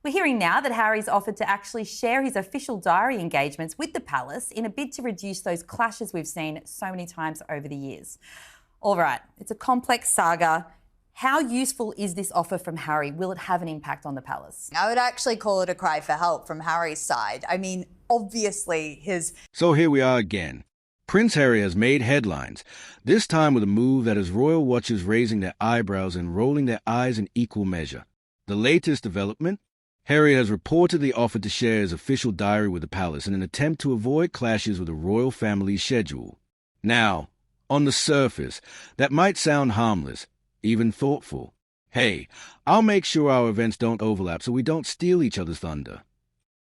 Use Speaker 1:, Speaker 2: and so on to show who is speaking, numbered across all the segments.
Speaker 1: We're hearing now that Harry's offered to actually share his official diary engagements with the palace in a bid to reduce those clashes we've seen so many times over the years. All right, it's a complex saga. How useful is this offer from Harry? Will it have an impact on the palace?
Speaker 2: I would actually call it a cry for help from Harry's side. I mean, obviously his...
Speaker 3: So here we are again. Prince Harry has made headlines, this time with a move that has royal watchers raising their eyebrows and rolling their eyes in equal measure. The latest development? Harry has reportedly offered to share his official diary with the palace in an attempt to avoid clashes with the royal family's schedule. Now, on the surface, that might sound harmless, even thoughtful. Hey, I'll make sure our events don't overlap so we don't steal each other's thunder.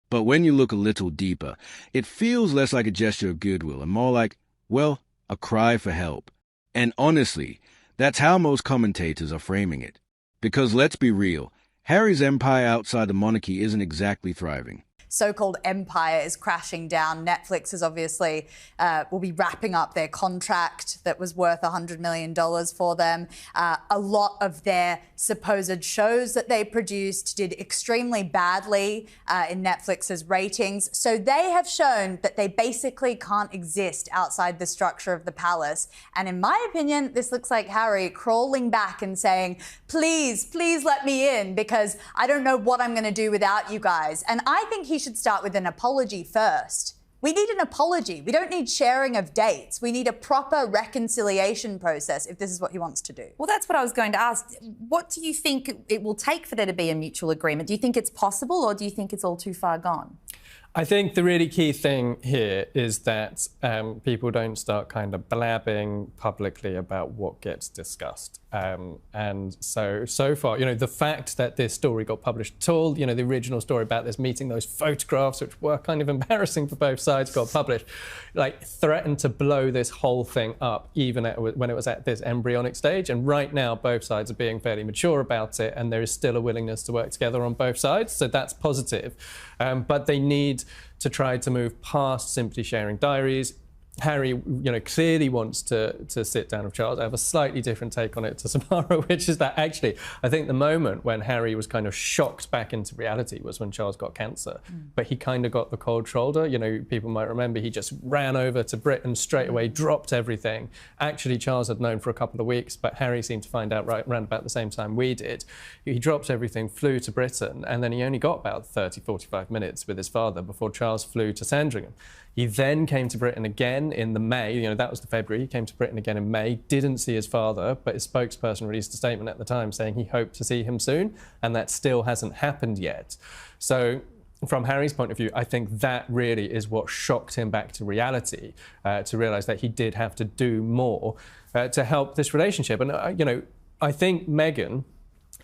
Speaker 3: But when you look a little deeper, it feels less like a gesture of goodwill and more like, well, a cry for help. And honestly, that's how most commentators are framing it. Because let's be real, Harry's empire outside the monarchy isn't exactly thriving.
Speaker 2: So-called empire is crashing down. Netflix is obviously will be wrapping up their contract that was worth $100 million for them. A lot of their supposed shows that they produced did extremely badly in Netflix's ratings. So they have shown that they basically can't exist outside the structure of the palace. And in my opinion, this looks like Harry crawling back and saying, please, please let me in because I don't know what I'm going to do without you guys. And I think he should start with an apology first. We need an apology. We don't need sharing of dates. We need a proper reconciliation process if this is what he wants to do.
Speaker 1: Well, that's what I was going to ask. What do you think it will take for there to be a mutual agreement? Do you think it's possible or do you think it's all too far gone?
Speaker 4: I think the really key thing here is that people don't start kind of blabbing publicly about what gets discussed. And so far, the fact that this story got published at all, the original story about this meeting, those photographs, which were kind of embarrassing for both sides, got published, threatened to blow this whole thing up, even when it was at this embryonic stage. And right now, both sides are being fairly mature about it, and there is still a willingness to work together on both sides. So that's positive. But they need to try to move past simply sharing diaries. Harry, clearly wants to sit down with Charles. I have a slightly different take on it to Sammara, which is that actually, I think the moment when Harry was kind of shocked back into reality was when Charles got cancer. But he kind of got the cold shoulder. People might remember he just ran over to Britain straight away, dropped everything. Actually, Charles had known for a couple of weeks, but Harry seemed to find out around about the same time we did. He dropped everything, flew to Britain, and then he only got about 30, 45 minutes with his father before Charles flew to Sandringham. He then came to Britain again in the May, that was the February. He came to Britain again in May, didn't see his father, but his spokesperson released a statement at the time saying he hoped to see him soon, and that still hasn't happened yet. So from Harry's point of view, I think that really is what shocked him back to reality, to realise that he did have to do more to help this relationship. And, I think Meghan,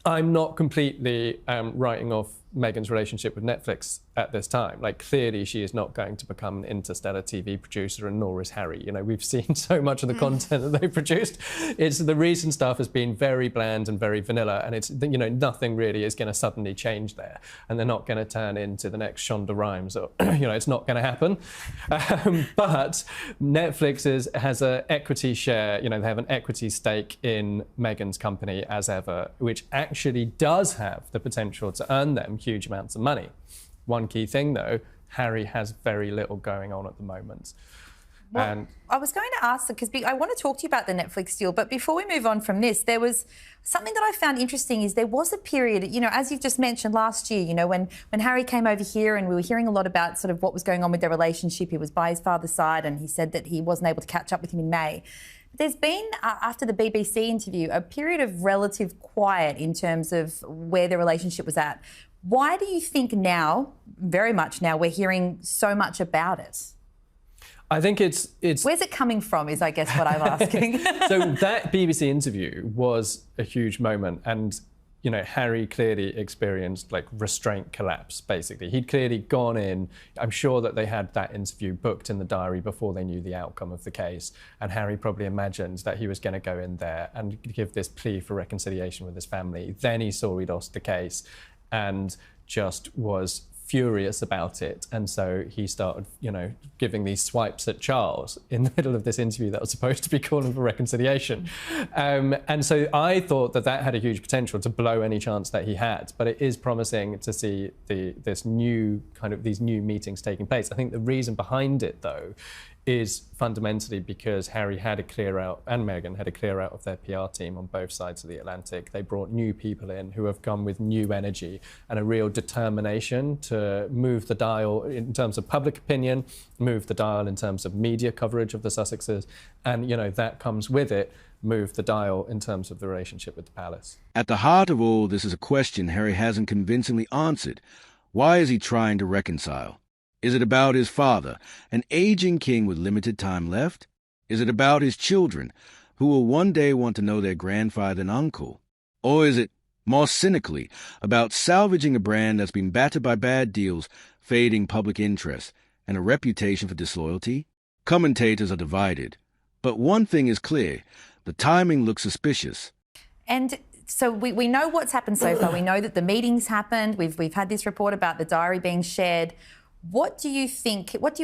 Speaker 4: I'm not completely writing off Meghan's relationship with Netflix at this time. Clearly she is not going to become an interstellar TV producer, and nor is Harry. We've seen so much of the content that they produced. The recent stuff has been very bland and very vanilla, and it's, nothing really is going to suddenly change there. And they're not going to turn into the next Shonda Rhimes, or, it's not going to happen. But Netflix has an equity share, they have an equity stake in Meghan's company as ever, which actually does have the potential to earn them huge amounts of money. One key thing, though, Harry has very little going on at the moment.
Speaker 1: Well,
Speaker 4: and
Speaker 1: I was going to ask, because I want to talk to you about the Netflix deal, but before we move on from this, there was something that I found interesting is there was a period, as you've just mentioned last year, when Harry came over here and we were hearing a lot about sort of what was going on with their relationship. He was by his father's side and he said that he wasn't able to catch up with him in May. There's been, after the BBC interview, a period of relative quiet in terms of where the relationship was at. Why do you think now, very much now, we're hearing so much about it?
Speaker 4: I think it's...
Speaker 1: Where's it coming from is, I guess, what I'm asking.
Speaker 4: So that BBC interview was a huge moment, and, Harry clearly experienced, restraint collapse, basically. He'd clearly gone in. I'm sure that they had that interview booked in the diary before they knew the outcome of the case, and Harry probably imagined that he was going to go in there and give this plea for reconciliation with his family. Then he saw he'd lost the case and just was furious about it. And so he started, giving these swipes at Charles in the middle of this interview that was supposed to be calling for reconciliation. And so I thought that had a huge potential to blow any chance that he had. But it is promising to see these new meetings taking place. I think the reason behind it, though, is fundamentally because Harry had a clear out, and Meghan had a clear out of their PR team on both sides of the Atlantic. They brought new people in who have come with new energy and a real determination to move the dial in terms of public opinion, move the dial in terms of media coverage of the Sussexes, and that comes with it, move the dial in terms of the relationship with the palace.
Speaker 3: At the heart of all this is a question Harry hasn't convincingly answered. Why is he trying to reconcile? Is it about his father, an aging king with limited time left? Is it about his children, who will one day want to know their grandfather and uncle? Or is it, more cynically, about salvaging a brand that's been battered by bad deals, fading public interest, and a reputation for disloyalty? Commentators are divided. But one thing is clear, the timing looks suspicious.
Speaker 1: And so we know what's happened so far. We know that the meetings happened. We've had this report about the diary being shared. What do you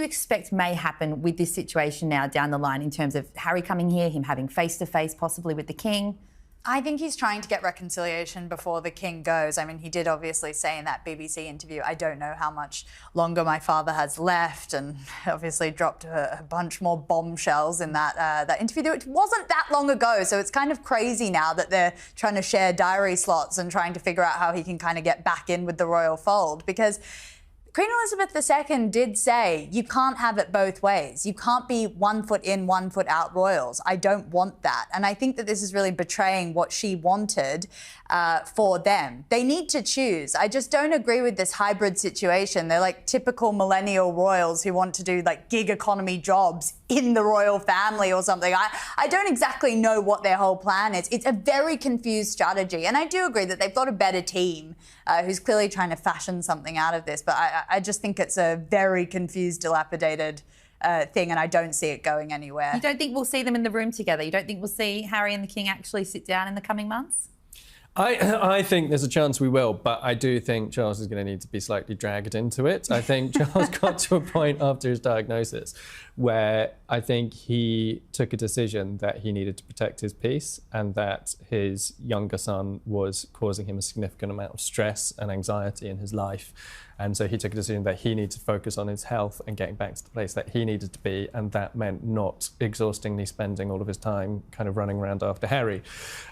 Speaker 1: expect may happen with this situation now down the line in terms of Harry coming here, him having face-to-face possibly with the king?
Speaker 2: I think he's trying to get reconciliation before the king goes. I mean, he did obviously say in that BBC interview, I don't know how much longer my father has left, and obviously dropped a bunch more bombshells in that interview. It wasn't that long ago, so it's kind of crazy now that they're trying to share diary slots and trying to figure out how he can kind of get back in with the royal fold, because Queen Elizabeth II did say, you can't have it both ways. You can't be 1 foot in, 1 foot out royals. I don't want that. And I think that this is really betraying what she wanted for them. They need to choose. I just don't agree with this hybrid situation. They're like typical millennial royals who want to do like gig economy jobs in the royal family or something. I don't exactly know what their whole plan is. It's a very confused strategy. And I do agree that they've got a better team who's clearly trying to fashion something out of this. But I just think it's a very confused, dilapidated thing, and I don't see it going anywhere.
Speaker 1: You don't think we'll see them in the room together? You don't think we'll see Harry and the King actually sit down in the coming months?
Speaker 4: I think there's a chance we will, but I do think Charles is going to need to be slightly dragged into it. I think Charles got to a point after his diagnosis where I think he took a decision that he needed to protect his peace and that his younger son was causing him a significant amount of stress and anxiety in his life. And so he took a decision that he needed to focus on his health and getting back to the place that he needed to be, and that meant not exhaustingly spending all of his time kind of running around after Harry.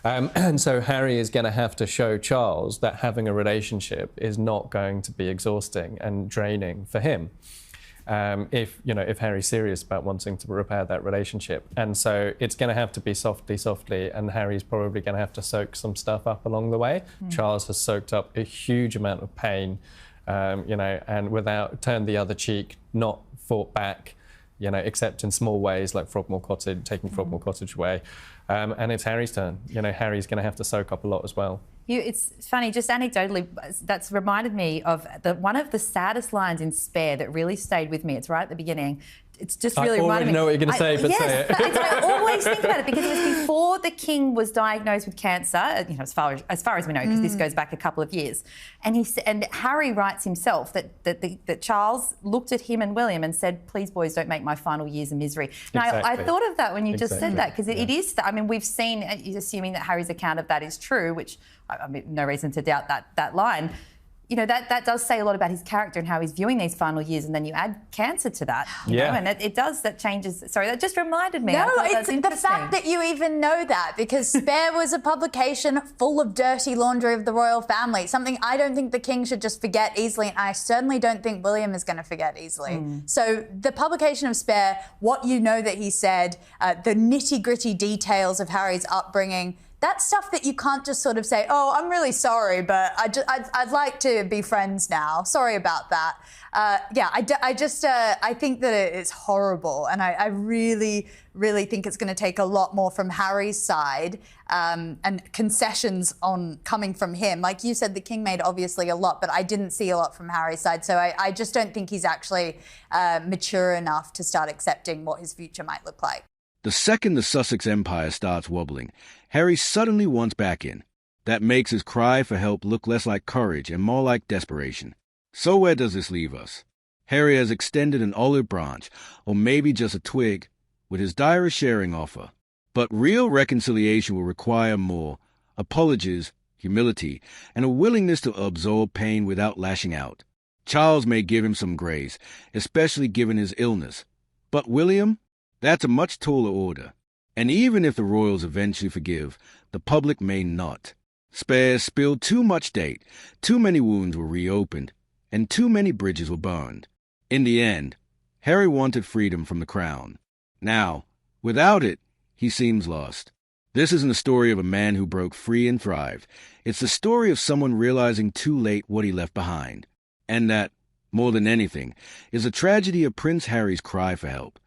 Speaker 4: And so Harry is going to have to show Charles that having a relationship is not going to be exhausting and draining for him. If Harry's serious about wanting to repair that relationship. And so it's going to have to be softly, and Harry's probably going to have to soak some stuff up along the way. Charles has soaked up a huge amount of pain, and without turned the other cheek, not fought back, except in small ways like Frogmore Cottage, taking Frogmore Cottage away. And it's Harry's turn. Harry's going to have to soak up a lot as well.
Speaker 1: It's funny, just anecdotally, that's reminded me of one of the saddest lines in Spare that really stayed with me. It's right at the beginning. It's just really reminded me.
Speaker 4: I know what you're going to say, but say it.
Speaker 1: I always think about it because it was before the King was diagnosed with cancer, as far as we know, because this goes back a couple of years. And Harry writes himself that Charles looked at him and William and said, "Please, boys, don't make my final years a misery." Now,
Speaker 4: Exactly.
Speaker 1: I thought of that when you just said that, because it is. I mean, we've seen, assuming that Harry's account of that is true, which I mean, no reason to doubt that line. That does say a lot about his character and how he's viewing these final years, and then you add cancer to that, and that changes. Sorry, that just reminded me.
Speaker 2: No, it's the fact that you even know that, because Spare was a publication full of dirty laundry of the royal family, something I don't think the King should just forget easily, and I certainly don't think William is going to forget easily. So the publication of Spare, what you know that he said, the nitty-gritty details of Harry's upbringing, that's stuff that you can't just sort of say, "Oh, I'm really sorry, but I'd like to be friends now. Sorry about that." I think that it's horrible, and I really, really think it's going to take a lot more from Harry's side and concessions coming from him. Like you said, the King made obviously a lot, but I didn't see a lot from Harry's side, so I just don't think he's actually mature enough to start accepting what his future might look like.
Speaker 3: The second the Sussex empire starts wobbling, Harry suddenly wants back in. That makes his cry for help look less like courage and more like desperation. So where does this leave us? Harry has extended an olive branch, or maybe just a twig, with his diary sharing offer. But real reconciliation will require more apologies, humility, and a willingness to absorb pain without lashing out. Charles may give him some grace, especially given his illness. But William? That's a much taller order. And even if the royals eventually forgive, the public may not. Spares spilled too much date, too many wounds were reopened, and too many bridges were burned. In the end, Harry wanted freedom from the crown. Now, without it, he seems lost. This isn't a story of a man who broke free and thrived. It's the story of someone realizing too late what he left behind. And that, more than anything, is a tragedy of Prince Harry's cry for help.